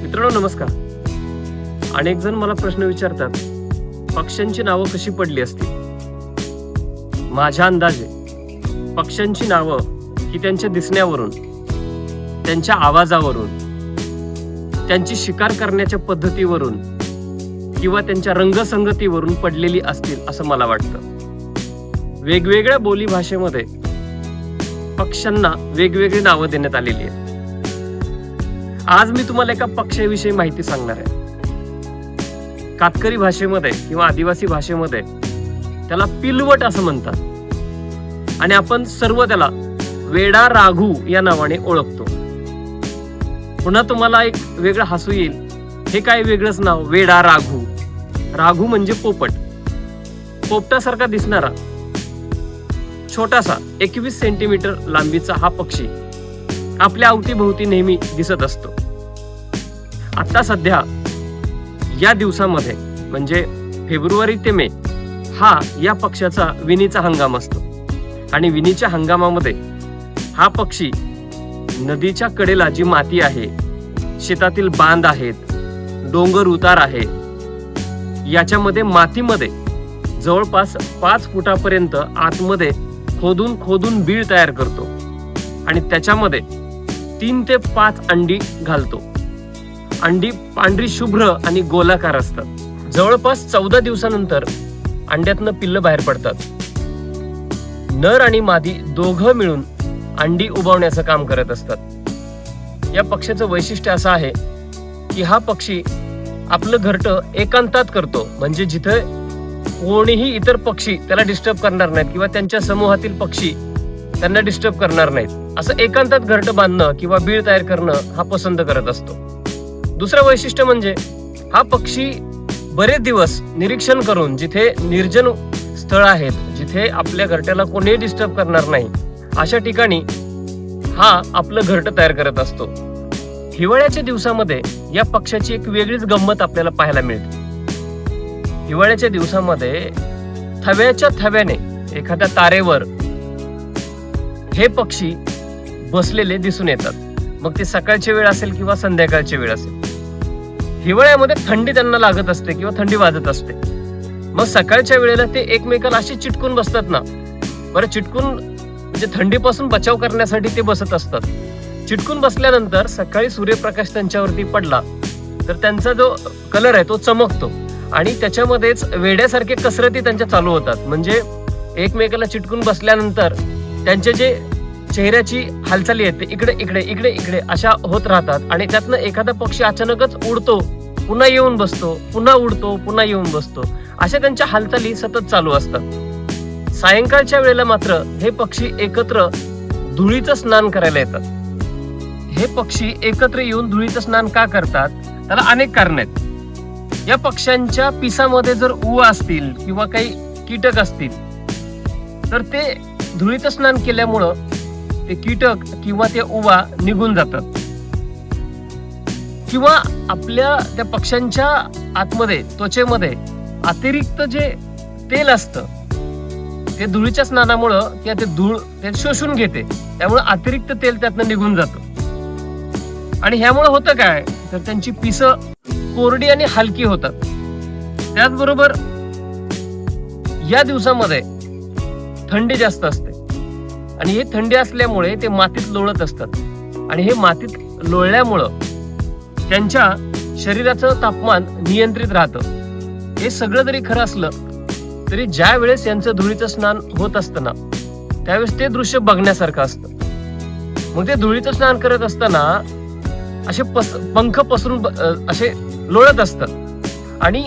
मित्रांनो नमस्कार. अनेक जण मला प्रश्न विचारतात, पक्ष्यांची नावं कशी पडली असतील. माझ्या अंदाजे पक्ष्यांची नावं ही त्यांच्या दिसण्यावरून, त्यांच्या आवाजावरून, त्यांची शिकार करण्याच्या पद्धतीवरून किंवा त्यांच्या रंगसंगतीवरून पडलेली असतील असं मला वाटतं. वेगवेगळ्या बोली भाषेमध्ये पक्ष्यांना वेगवेगळी नावं देण्यात आलेली आहेत. आज मी तुम्हाला एका पक्ष्याविषयी माहिती सांगणार आहे. कातकरी भाषेमध्ये किंवा आदिवासी भाषेमध्ये त्याला पिलवट असं म्हणतात आणि आपण सर्व त्याला वेडा राघू या नावाने ओळखतो. पुन्हा तुम्हाला एक वेगळं हसू येईल, हे काय वेगळंच नाव, वेडा राघू. राघू म्हणजे पोपट. पोपटासारखा दिसणारा छोटासा 21 सेंटीमीटर लांबीचा हा पक्षी आपल्या अवतीभोवती नेहमी दिसत असतो. आता सध्या या दिवसामध्ये म्हणजे फेब्रुवारी ते मे हा या पक्ष्याचा विणीचा हंगाम असतो आणि विणीच्या हंगामामध्ये हा पक्षी नदीच्या कडेला जी माती आहे, शेतातील बांध आहेत, डोंगर उतार आहे, याच्यामध्ये मातीमध्ये जवळपास 5 फुटापर्यंत आतमध्ये खोदून खोदून बीळ तयार करतो आणि त्याच्यामध्ये 3 ते 5 अंडी घालतो. अंडी पांढरी शुभ्र आणि गोलाकार असतात. जवळपास 14 दिवसानंतर अंड्यातनं पिल्लं बाहेर पडतात. नर आणि मादी दोघं मिळून अंडी उबवण्याचं काम करत असतात. या पक्ष्याचं वैशिष्ट्य असं आहे की हा पक्षी आपलं घरटं एकांतात करतो, म्हणजे जिथे कोणीही इतर पक्षी त्याला डिस्टर्ब करणार नाहीत किंवा त्यांच्या समूहातील पक्षी त्यांना डिस्टर्ब करणार नाहीत, असं एकांतात घरटं बांधणं किंवा बीळ तयार करणं हा पसंत करत असतो. दुसरं वैशिष्ट्य म्हणजे हा पक्षी बरेच दिवस निरीक्षण करून जिथे निर्जन स्थळ आहेत, जिथे आपल्या घरट्याला कोणीही डिस्टर्ब करणार नाही, अशा ठिकाणी हा आपलं घरटं तयार करत असतो. हिवाळ्याच्या दिवसामध्ये या पक्ष्याची एक वेगळीच गंमत आपल्याला पाहायला मिळते. हिवाळ्याच्या दिवसामध्ये थव्याच्या थव्याने एखाद्या तारेवर हे पक्षी बसलेले दिसून येतात. मग ते सकाळची वेळ असेल किंवा संध्याकाळची वेळ असेल. हिवाळ्यामध्ये थंडी त्यांना लागत असते किंवा थंडी वाजत असते. मग सकाळच्या वेळेला ते एकमेकाला अशी चिटकून बसतात ना. बरं, चिटकून म्हणजे थंडीपासून बचाव करण्यासाठी ते बसत असतात. चिटकून बसल्यानंतर सकाळी सूर्यप्रकाश त्यांच्यावरती पडला तर त्यांचा जो कलर आहे तो चमकतो आणि त्याच्यामध्येच वेड्यासारखे कसरती त्यांच्या चालू होतात. म्हणजे एकमेकाला चिटकून बसल्यानंतर त्यांचे जे चेहऱ्याची हालचाली आहेत ते इकडे इकडे इकडे इकडे अशा होत राहतात आणि त्यातनं एखादा पक्षी अचानकच उडतो, पुन्हा येऊन बसतो, पुन्हा उडतो, पुन्हा येऊन बसतो, अशा त्यांच्या हालचाली सतत चालू असतात. सायंकाळच्या वेळेला मात्र हे पक्षी एकत्र धुळीचं स्नान करायला येतात. हे पक्षी एकत्र येऊन धुळीचं स्नान का करतात, त्याला अनेक कारण आहेत. या पक्ष्यांच्या पिसामध्ये जर उवा असतील किंवा काही कीटक असतील तर ते धुळीचं स्नान केल्यामुळं ते कीटक किंवा ते उवा निघून जातात. किंवा आपल्या त्या पक्ष्यांच्या आतमध्ये त्वचेमध्ये अतिरिक्त जे तेल असतं ते धुळीच्या स्नानामुळं किंवा ते धूळ ते शोषून घेते, त्यामुळे अतिरिक्त तेल त्यातनं निघून जातं आणि ह्यामुळे होतं काय तर त्यांची पिसं कोरडी आणि हलकी होतात. त्याचबरोबर या दिवसामध्ये थंडी जास्त असते आणि हे थंडी असल्यामुळे ते मातीत लोळत असतात आणि हे मातीत लोळल्यामुळं त्यांच्या शरीराचं तापमान नियंत्रित राहतं. हे सगळं जरी खरं असलं तरी ज्या वेळेस यांचं धुळीचं स्नान होत असतं ना त्यावेळेस ते दृश्य बघण्यासारखं असतं. मग ते धुळीचं स्नान करत असताना असे पंख पसरून असे लोळत असतात आणि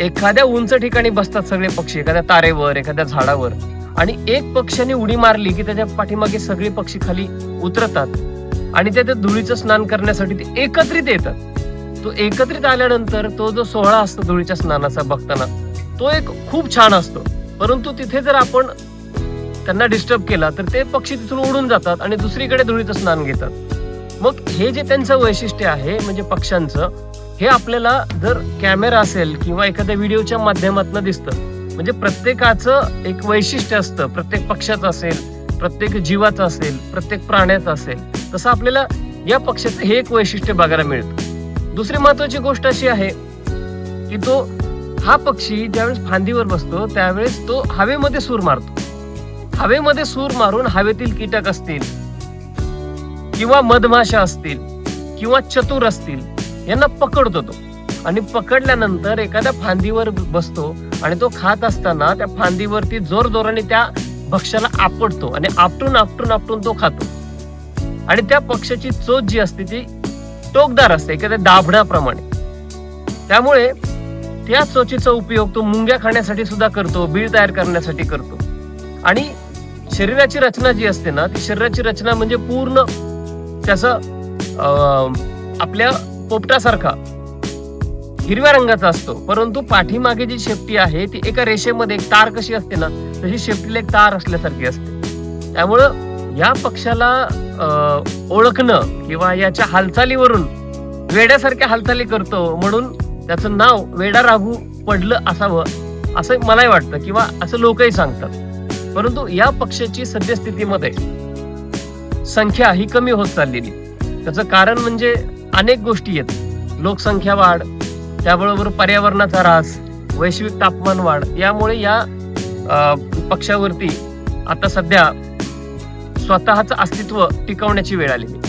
एखाद्या उंच ठिकाणी बसतात सगळे पक्षी, एखाद्या तारेवर, एखाद्या झाडावर, आणि एक पक्षाने उडी मारली की त्याच्या पाठीमागे सगळे पक्षी खाली उतरतात आणि त्या धुळीचं स्नान करण्यासाठी ते एकत्रित येतात. तो एकत्रित आल्यानंतर तो जो सोहळा असतो धुळीच्या स्नानाचा बघताना तो एक खूप छान असतो. परंतु तिथे जर आपण त्यांना डिस्टर्ब केला तर ते पक्षी तिथून उडून जातात आणि दुसरीकडे धुळीचं स्नान घेतात. मग हे जे त्यांचं वैशिष्ट्य आहे म्हणजे पक्ष्यांचं, हे आपल्याला जर कॅमेरा असेल किंवा एखाद्या व्हिडिओच्या माध्यमातून दिसतं. म्हणजे प्रत्येकाचं एक वैशिष्ट्य असतं, प्रत्येक पक्षाचं असेल, प्रत्येक जीवाचं असेल, प्रत्येक प्राण्याचं असेल, तसं आपल्याला या पक्षाचं हे एक वैशिष्ट्य बघायला मिळतं. दुसरी महत्वाची गोष्ट अशी आहे की हा पक्षी ज्यावेळेस फांदीवर बसतो त्यावेळेस तो हवेमध्ये सूर मारतो. हवेमध्ये सूर मारून हवेतील कीटक असतील किंवा मधमाशा असतील किंवा चतुर असतील यांना पकडतो तो. आणि पकडल्यानंतर एखाद्या फांदीवर बसतो आणि तो खात असताना त्या फांदीवरती जोरजोराने त्या भक्ष्याला आपटतो आणि आपटून आपटून आपटून तो खातो. आणि त्या पक्ष्याची चोच जी असते ती टोकदार असते एखाद्या दाभण्याप्रमाणे. त्यामुळे त्या चोचीचा उपयोग तो मुंग्या खाण्यासाठी सुद्धा करतो, बीळ तयार करण्यासाठी करतो. आणि शरीराची रचना जी असते ना ती शरीराची रचना म्हणजे पूर्ण त्याचं आपल्या पोपटासारखा हिरव्या रंगाचा असतो, परंतु पाठीमागे जी शेपटी आहे ती एका रेषेमध्ये एक तार कशी असते ना तशी शेपटीला एक तार असल्यासारखी असते. त्यामुळं या पक्षाला ओळखणं किंवा याच्या हालचालीवरून वेड्यासारख्या हालचाली करतो म्हणून त्याचं नाव वेडा राघू पडलं असावं असं मलाही वाटतं किंवा असं लोकही सांगतात. परंतु या पक्षाची सद्यस्थितीमध्ये संख्या ही कमी होत चाललेली. त्याचं कारण म्हणजे अनेक गोष्टी आहेत. लोकसंख्या वाढ, त्याबरोबर पर्यावरणाचा ऱ्हास, वैश्विक तापमान वाढ यामुळे या पक्षावरती आता सध्या स्वतःचं अस्तित्व टिकवण्याची वेळ आलेली.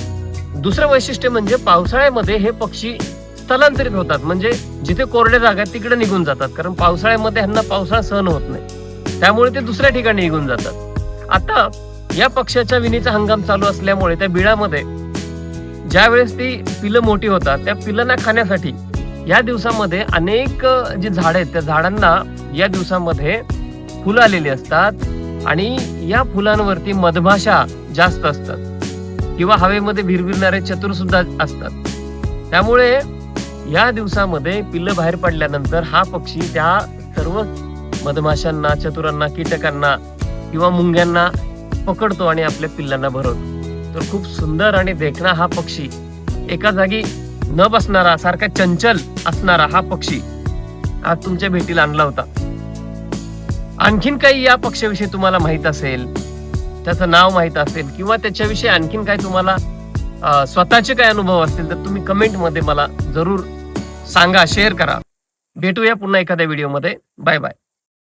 दुसरं वैशिष्ट्य म्हणजे पावसाळ्यामध्ये हे पक्षी स्थलांतरित होतात. म्हणजे जिथे कोरड्या जागा आहेत तिकडे निघून जातात, कारण पावसाळ्यामध्ये ह्यांना पावसाळा सहन होत नाही. त्यामुळे ते दुसऱ्या ठिकाणी निघून जातात. आता या पक्षाच्या विणीचा हंगाम चालू असल्यामुळे त्या बिळामध्ये ज्या वेळेस ती पिलं मोठी होतात त्या पिलांना खाण्यासाठी या दिवसामध्ये अनेक जी झाडं आहेत त्या झाडांना या दिवसामध्ये फुलं आलेली असतात आणि या फुलांवरती मधमाशा जास्त असतात किंवा हवेमध्ये भिरभिरणारे चतुर सुद्धा असतात. त्यामुळे या दिवसामध्ये पिल्लं बाहेर पडल्यानंतर हा पक्षी त्या सर्व मधमाशांना, चतुरांना, कीटकांना किंवा मुंग्यांना पकडतो आणि आपल्या पिल्लांना भरवतो. तर खूप सुंदर आणि देखणा हा पक्षी, एका जागी न बसणारा, सारखा चंचल असणारा हा पक्षी आज तुमच्या भेटीला आणला होता. आणखीन काही या पक्षाविषयी तुम्हाला माहित असेल, त्याचं नाव माहित असेल किंवा त्याच्याविषयी आणखीन काही तुम्हाला स्वतःचे काही अनुभव असतील तर तुम्ही कमेंटमध्ये मला जरूर सांगा, शेअर करा. भेटूया पुन्हा एखाद्या व्हिडिओमध्ये. Bye bye.